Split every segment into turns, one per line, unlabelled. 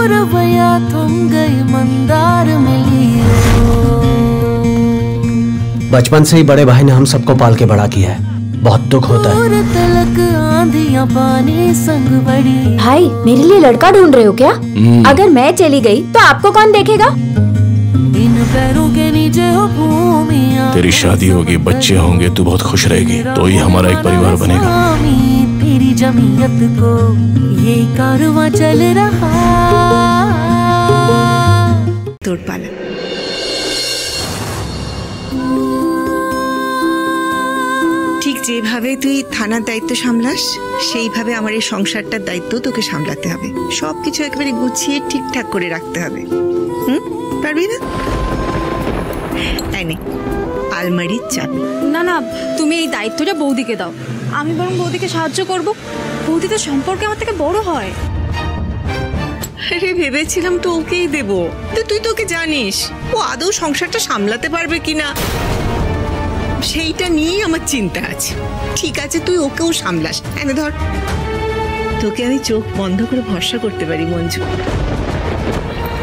रवैया थम गई मंदार मिली।
बचपन से ही बड़े भाई ने हम सबको पाल के बड़ा किया है, बहुत दुख होता है।
तलक आंधियां पानी संग बड़ी।
भाई मेरे लिए लड़का ढूंढ रहे हो क्या? अगर मैं चली गई तो आपको कौन देखेगा?
इन पैरों के नीचे हो भूमिया।
तेरी शादी होगी, बच्चे होंगे, तू बहुत खुश रहेगी, तो ही हमारा एक परिवार बनेगा।
तेरी जमीयत को ये कारवां चल रहा।
তোর পালা। ঠিক যেভাবে তুই থানার দায়িত্ব সামলাস সেইভাবে আমার এই সংসারটার দায়িত্ব তোকে সামলাতে হবে। সবকিছু একেবারে গুছিয়ে ঠিকঠাক করে রাখতে হবে। পারবি না? তাই নে আলমারির চাবি।
না না, তুমি এই দায়িত্বটা বৌদিকে দাও, আমি বরং বৌদিকে সাহায্য করব। বৌদি তো সম্পর্কে আমার থেকে বড় হয়।
আরে ভেবেছিলাম তো ওকেই দেবো, তো তুই তোকে জানিস ও আদৌ সংসারটা সামলাতে পারবে কিনা সেইটা নিয়েই আমার চিন্তা আছে। ঠিক আছে তুই ওকেও সামলাস। এনে ধর, তোকে আমি চোখ বন্ধ করে ভরসা করতে পারি মঞ্জু।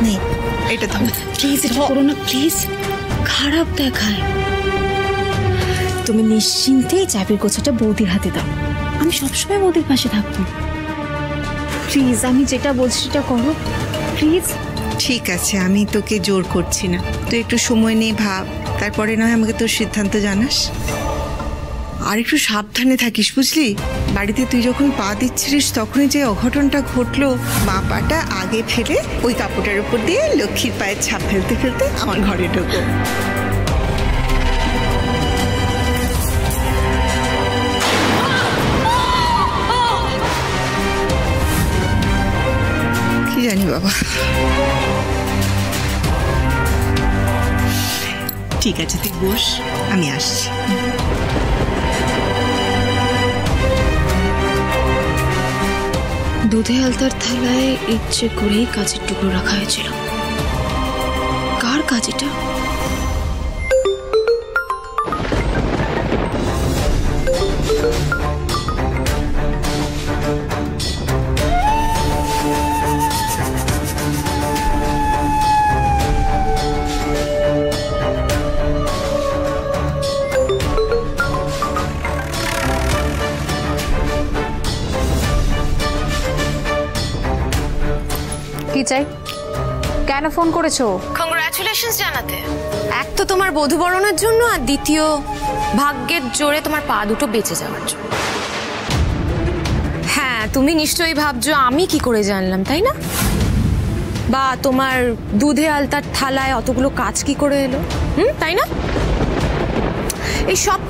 নে এটা ধর।
প্লিজ এটা করো না প্লিজ, খারাপ দেখায়। তুমি নিশ্চিন্তে চাবির গোছাটা বৌদির হাতে দাও, আমি সবসময় বৌদির পাশে থাকবো। প্লিজ আমি যেটা বলছি সেটা করো প্লিজ।
ঠিক আছে, আমি তোকে জোর করছি না, তুই একটু সময় নিয়ে ভাব, তারপরে নয় আমাকে তোর সিদ্ধান্ত জানাস। আর একটু সাবধানে থাকিস বুঝলি। বাড়িতে তুই যখন পা দিচ্ছিলিস তখনই যে অঘটনটা ঘটলো, মা পাটা আগে ফেলে ওই কাপড়টার উপর দিয়ে লক্ষ্মীর পায়ের ছাপ ফেলতে ফেলতে আমার ঘরে ঢোকো। কি জানি বাবা। ঠিক আছে তুই বস, আমি আসছি।
দুধে আলতার থালায় ইচ্ছে করেই কাজের টুকরো রাখা হয়েছিল। কার কাজ এটা? কি চাই? কেন ফোন করেছো?
কংগ্রাচুলেশনস জানাতে। এক তো তোমার বধূবরণের জন্য, আর দ্বিতীয় ভাগ্যের জোরে তোমার পা দুটো বেঁচে যাওয়ার জন্য। হ্যাঁ, তুমি নিশ্চয়ই ভাবছো আমি কি করে জানলাম, তাই না? বা তোমার দুধে আলতার থালায় অতগুলো কাজ কি করে এলো, তাই না? এই সব